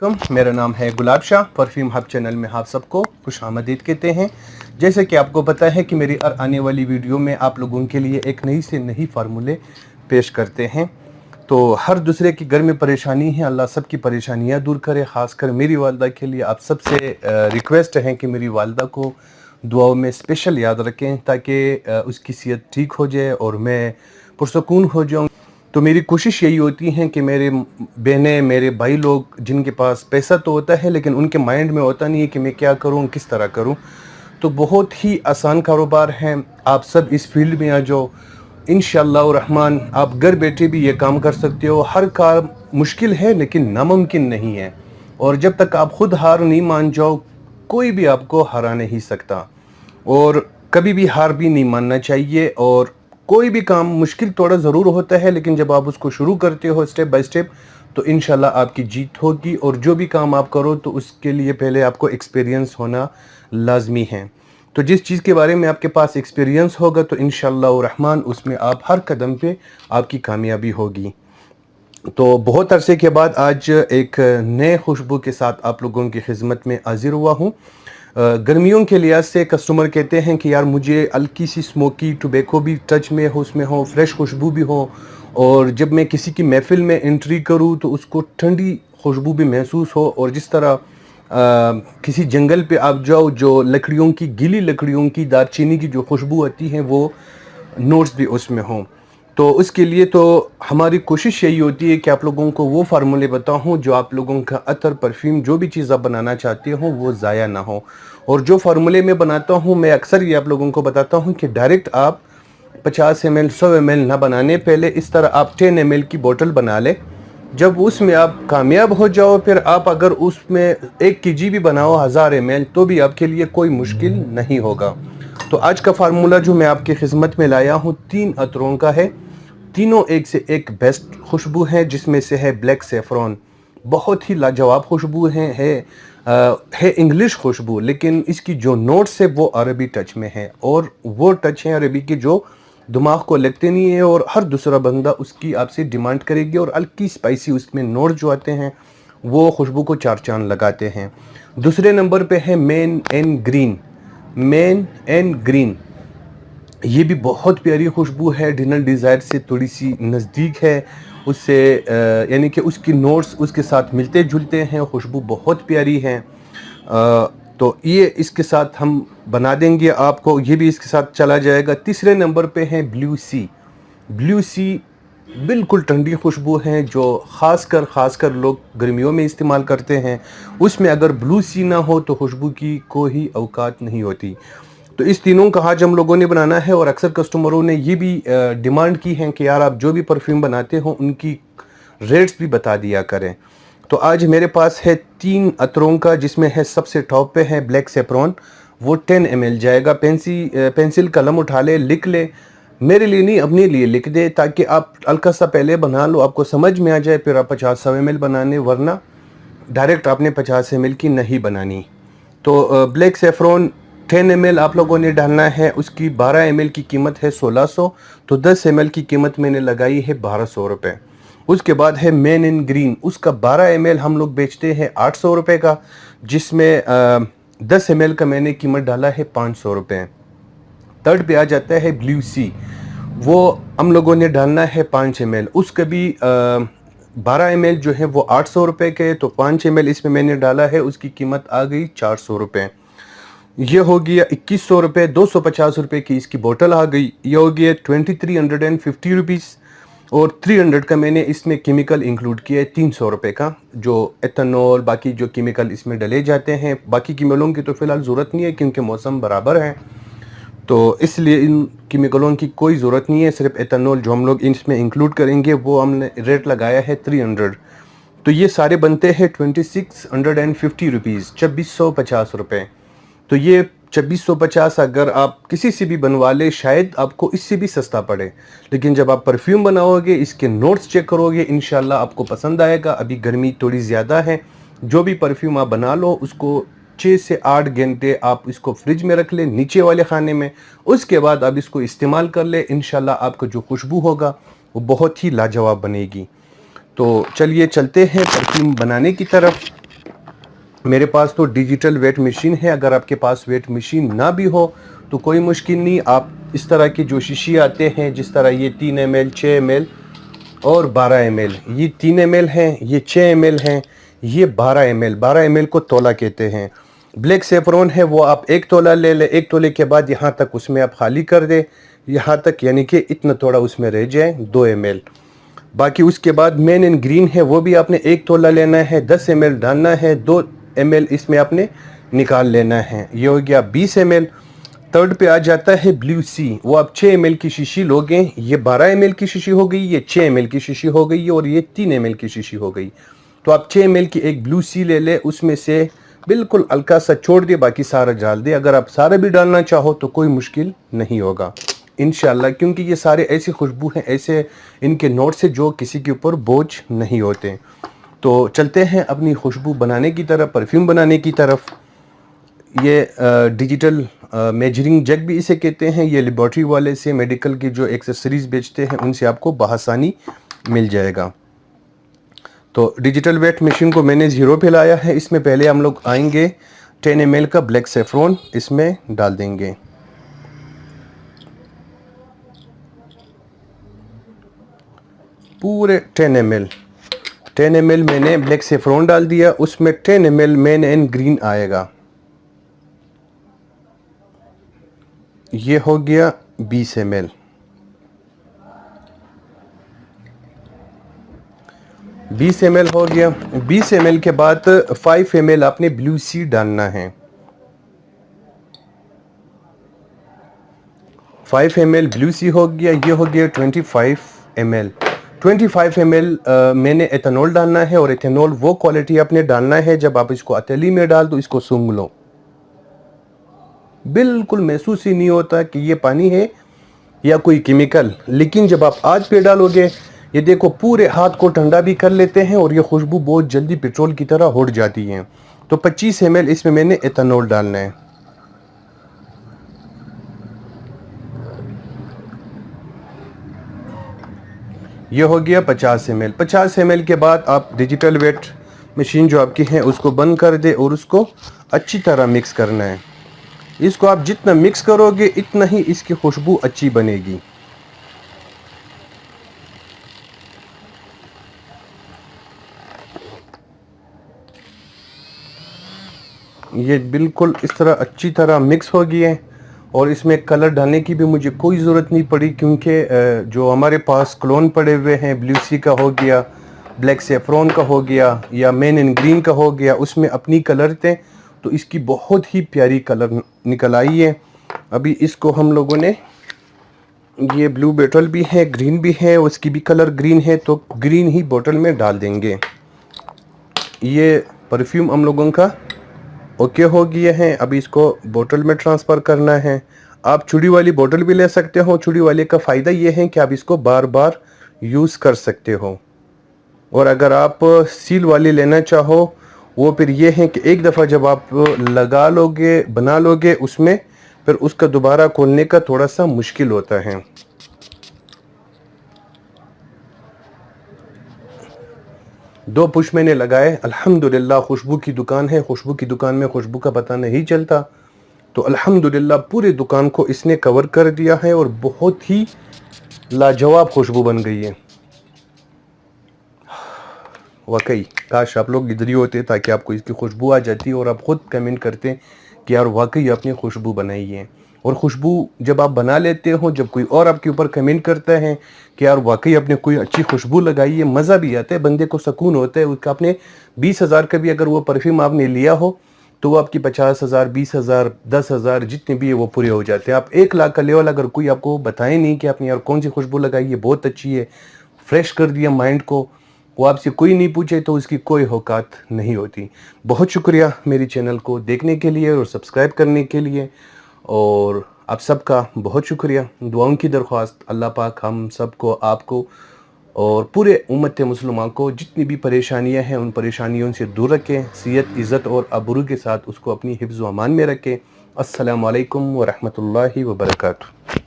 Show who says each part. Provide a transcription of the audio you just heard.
Speaker 1: मेरा नाम है गुलाब शाह। परफ्यूम हब चैनल में आप सबको खुश आमदीद कहते हैं। जैसे कि आपको पता है कि मेरी आने वाली वीडियो में आप लोगों के लिए एक नई से नई फार्मूले पेश करते हैं। तो हर दूसरे के घर में परेशानी है, अल्लाह सबकी परेशानियां दूर करे। ख़ासकर मेरी वालदा के लिए आप सबसे रिक्वेस्ट है कि मेरी वालदा को दुआओं में स्पेशल याद रखें ताकि उसकी सेहत ठीक हो जाए और मैं पुरसकून हो जाऊँ। तो मेरी कोशिश यही होती है कि मेरे बहनें, मेरे भाई लोग जिनके पास पैसा तो होता है लेकिन उनके माइंड में होता नहीं है कि मैं क्या करूं, किस तरह करूं। तो बहुत ही आसान कारोबार है, आप सब इस फील्ड में आ जाओ। इंशाअल्लाह रहमान आप घर बैठे भी ये काम कर सकते हो। हर काम मुश्किल है लेकिन नामुमकिन नहीं है, और जब तक आप खुद हार नहीं मान जाओ कोई भी आपको हरा नहीं सकता। और कभी भी हार भी नहीं मानना चाहिए। और कोई भी काम मुश्किल थोड़ा ज़रूर होता है लेकिन जब आप उसको शुरू करते हो स्टेप बाय स्टेप तो इंशाल्लाह आपकी जीत होगी। और जो भी काम आप करो तो उसके लिए पहले आपको एक्सपीरियंस होना लाजमी है। तो जिस चीज़ के बारे में आपके पास एक्सपीरियंस होगा तो इंशाल्लाह रहमान उसमें आप हर कदम पे आपकी कामयाबी होगी। तो बहुत अरसे के बाद आज एक नए खुशबू के साथ आप लोगों की खिदमत में हाजिर हुआ हूँ। गर्मियों के लिहाज से कस्टमर कहते हैं कि यार मुझे हल्की सी स्मोकी टोबैको भी टच में हो, उसमें हो, फ्रेश खुशबू भी हो, और जब मैं किसी की महफिल में एंट्री करूं तो उसको ठंडी खुशबू भी महसूस हो। और जिस तरह किसी जंगल पे आप जाओ जो लकड़ियों की, गीली लकड़ियों की, दारचीनी की जो खुशबू आती है वो नोट्स भी उसमें हों। तो उसके लिए तो हमारी कोशिश यही होती है कि आप लोगों को वो फार्मूले बताऊं जो आप लोगों का अतर, परफ्यूम, जो भी चीज़ आप बनाना चाहते हो वो ज़ाया ना हो। और जो फार्मूले मैं बनाता हूं मैं अक्सर ये आप लोगों को बताता हूं कि डायरेक्ट आप 50 ml 100 ml ना बनाने, पहले इस तरह आप 10 ml की बोतल बना ले। जब उसमें आप कामयाब हो जाओ फिर आप अगर उसमें 1 kg भी बनाओ 1000 ml तो भी आपके लिए कोई मुश्किल नहीं होगा। तो आज का फार्मूला जो मैं आपकी खिदमत में लाया हूँ 3 अतरों का है। तीनों एक से एक बेस्ट खुशबू है, जिसमें से है ब्लैक सेफ्रॉन, बहुत ही लाजवाब खुशबू है इंग्लिश खुशबू, लेकिन इसकी जो नोट्स है वो अरबी टच में है। और वो टच है अरबी के जो दिमाग को लगते नहीं है और हर दूसरा बंदा उसकी आपसे डिमांड करेगी। और हल्की स्पाइसी उसमें नोट जो आते हैं वो खुशबू को चार चांद लगाते हैं। दूसरे नंबर पे है man and green. Man and green ये भी बहुत प्यारी खुशबू है, डिनर डिज़ायर से थोड़ी सी नज़दीक है उससे, यानी कि उसकी नोट्स उसके साथ मिलते जुलते हैं, खुशबू बहुत प्यारी है। तो ये इसके साथ हम बना देंगे आपको, ये भी इसके साथ चला जाएगा। तीसरे नंबर पे है ब्लू सी। ब्लू सी बिल्कुल ठंडी खुशबू है जो ख़ासकर लोग गर्मियों में इस्तेमाल करते हैं। उसमें अगर ब्लू सी ना हो तो खुशबू की कोई औकात नहीं होती। तो इस तीनों का आज हम लोगों ने बनाना है। और अक्सर कस्टमरों ने ये भी डिमांड की है कि यार आप जो भी परफ्यूम बनाते हो उनकी रेट्स भी बता दिया करें। तो आज मेरे पास है 3 अतरों का, जिसमें है सबसे टॉप पे है ब्लैक सेफ्रॉन, वो 10 ml जाएगा। पेंसिल कलम उठा ले, लिख ले, मेरे लिए नहीं अपने लिए लिख दे ताकि आप हल्का सा पहले बना लो, आपको समझ में आ जाए, फिर आप 50-100 ml बनाने, वरना डायरेक्ट आपने 50 ml की नहीं बनानी। तो ब्लैक सेफ्रॉन 10 ml आप लोगों ने डालना है, उसकी 12 ml की कीमत है 1600, तो 10 ml की कीमत मैंने लगाई है 1200 रुपये। उसके बाद है मैन इन ग्रीन, उसका 12 ml हम लोग बेचते हैं 800 रुपये का, जिसमें 10 ml का मैंने कीमत डाला है 500 रुपये। थर्ड पे आ जाता है ब्लू सी, वो हम लोगों ने डालना है 5 ml, उसका भी 12 ml जो है वो 800 रुपये के, तो 5 ml इसमें मैंने डाला है, उसकी कीमत आ गई 400 रुपये। ये हो गया 2100 रुपये, 250 रुपये की इसकी बोतल आ गई। ये हो गया 2350 रुपीज़। और 300 का मैंने इसमें केमिकल इंक्लूड किया है, 300 रुपये का, जो एथेनॉल बाकी जो केमिकल इसमें डले जाते हैं। बाकी केमिकलों की तो फ़िलहाल ज़रूरत नहीं है क्योंकि मौसम बराबर है, तो इसलिए इन केमिकलों की कोई ज़रूरत नहीं है। सिर्फ एथेनॉल जो हम लोग इसमें इंक्लूड करेंगे वो हमने रेट लगाया है 300। तो ये सारे बनते हैं 2650 रुपीज़, 2650 रुपये। तो ये 2650 अगर आप किसी से भी बनवा ले शायद आपको इससे भी सस्ता पड़े, लेकिन जब आप परफ्यूम बनाओगे, इसके नोट्स चेक करोगे, इंशाल्लाह आपको पसंद आएगा। अभी गर्मी थोड़ी ज़्यादा है, जो भी परफ्यूम आप बना लो उसको 6 से 8 घंटे आप इसको फ्रिज में रख ले, नीचे वाले खाने में। उसके बाद आप इसको इस्तेमाल कर ले, इंशाल्लाह आपका जो खुशबू होगा वो बहुत ही लाजवाब बनेगी। तो चलिए चलते हैं परफ्यूम बनाने की तरफ। मेरे पास तो डिजिटल वेट मशीन है। अगर आपके पास वेट मशीन ना भी हो तो कोई मुश्किल नहीं, आप इस तरह की जो शीशी आते हैं, जिस तरह ये 3 ml, 6 ml और 12 ml, ये 3 ml हैं, ये 6 ml हैं, ये 12 ml को तोला कहते हैं। ब्लैक सेफ्रॉन है वो आप 1 तोला ले लें। 1 तोले के बाद यहाँ तक उसमें आप खाली कर दें, यहाँ तक यानी कि इतना थोड़ा उसमें रह जाए 2 ml। बाकी उसके बाद मेन एंड ग्रीन है वो भी आपने 1 तोला लेना है, 10 ml डालना है, 2 ml इसमें आपने निकाल लेना है। ये हो गया 20 ml। थर्ड पे आ जाता है ब्लू सी, वो आप 6 ml की शीशी लोगे। ये 12 ml की शीशी हो गई, ये 6 ml की शीशी हो गई और ये 3 ml की शीशी हो गई। तो आप 6 ml की एक ब्लू सी ले ले, उसमें से बिल्कुल हल्का सा छोड़ दे, बाकी सारा डाल दे। अगर आप सारा भी डालना चाहो तो कोई मुश्किल नहीं होगा इंशाल्लाह, क्योंकि ये सारे ऐसी खुशबू हैं, ऐसे इनके नोट से जो किसी के ऊपर बोझ नहीं होते। तो चलते हैं अपनी खुशबू बनाने की तरफ, परफ्यूम बनाने की तरफ। ये डिजिटल मेजरिंग जग भी इसे कहते हैं। ये लेबॉर्ट्री वाले से मेडिकल की जो एक्सेसरीज बेचते हैं उनसे आपको बआसानी मिल जाएगा। तो डिजिटल वेट मशीन को मैंने 0 पे लाया है। इसमें पहले हम लोग आएंगे 10 ml का ब्लैक सेफ्रॉन इसमें डाल देंगे। पूरे 10 ml मैंने ब्लैक सेफ्रॉन डाल दिया। उसमें 10 ml मेन एंड ग्रीन आएगा। ये हो गया 20 ml। 20 ml हो गया। 20 ml के बाद 5 ml आपने ब्लू सी डालना है। 5 ml ब्लू सी हो गया। ये हो गया 25 ml। 25 ml मैंने एथेनॉल डालना है, और एथेनॉल वो क्वालिटी आपने डालना है जब आप इसको हथेली में डाल दो, इसको सूंघ लो, बिल्कुल महसूस ही नहीं होता कि ये पानी है या कोई केमिकल। लेकिन जब आप आग पे डालोगे, ये देखो पूरे हाथ को ठंडा भी कर लेते हैं और ये खुशबू बहुत जल्दी पेट्रोल की तरह उड़ जाती है। तो 25 ml इसमें मैंने एथेनॉल डालना है। ये हो गया 50 ml। 50 ml के बाद आप डिजिटल वेट मशीन जो आपकी है उसको बंद कर दे और उसको अच्छी तरह मिक्स करना है। इसको आप जितना मिक्स करोगे इतना ही इसकी खुशबू अच्छी बनेगी। ये बिल्कुल इस तरह अच्छी तरह मिक्स हो गई है, और इसमें कलर डालने की भी मुझे कोई ज़रूरत नहीं पड़ी, क्योंकि जो हमारे पास क्लोन पड़े हुए हैं, ब्लू सी का हो गया, ब्लैक सेफ्रॉन का हो गया, या मेन एंड ग्रीन का हो गया, उसमें अपनी कलर थे। तो इसकी बहुत ही प्यारी कलर निकल आई है। अभी इसको हम लोगों ने, ये ब्लू बोतल भी है, ग्रीन भी है, उसकी भी कलर ग्रीन है, तो ग्रीन ही बोतल में डाल देंगे। ये परफ्यूम हम लोगों का ओके हो गया है। अभी इसको बोतल में ट्रांसफ़र करना है। आप चूड़ी वाली बोतल भी ले सकते हो। चूड़ी वाले का फ़ायदा ये है कि आप इसको बार बार यूज़ कर सकते हो। और अगर आप सील वाली लेना चाहो, वो फिर ये है कि एक दफ़ा जब आप लगा लोगे, बना लोगे उसमें, फिर उसका दोबारा खोलने का थोड़ा सा मुश्किल होता है। दो पुश मैंने लगाए, अल्हम्दुलिल्लाह खुशबू की दुकान है। खुशबू की दुकान में खुशबू का पता नहीं चलता। तो अल्हम्दुलिल्लाह पूरी दुकान को इसने कवर कर दिया है और बहुत ही लाजवाब खुशबू बन गई है। वाकई काश आप लोग इधर ही होते ताकि आपको इसकी खुशबू आ जाती और आप ख़ुद कमेंट करते कि यार वाकई आपने खुशबू बनाई है। और खुशबू जब आप बना लेते हो, जब कोई और आपके ऊपर कमेंट करता है कि यार वाकई आपने कोई अच्छी खुशबू लगाई है, मज़ा भी आता है, बंदे को सुकून होता है। उसका आपने 20,000 का भी अगर वो परफ्यूम आपने लिया हो तो वो आपकी 50,000, 20,000, 10,000 जितने भी है वो पूरे हो जाते हैं। आप 1 लाख का लेवल अगर कोई आपको बताए नहीं कि आपने यार कौन सी खुशबू लगाई है, बहुत अच्छी है, फ्रेश कर दिया माइंड को, वो आपसे कोई नहीं पूछे तो उसकी कोई औकात नहीं होती। बहुत शुक्रिया मेरी चैनल को देखने के लिए और सब्सक्राइब करने के लिए, और आप सबका बहुत शुक्रिया। दुआओं की दरख्वास्त, अल्लाह पाक हम सबको, आपको और पूरे उम्मत मुसलमान को जितनी भी परेशानियां हैं उन परेशानियों से दूर रखें, सेहत, इज़्ज़त और अबरू के साथ उसको अपनी हिफ्ज़ व अमान में रखें। अस्सलामु अलैकुम व रहमतुल्लाहि व बरकातुहू।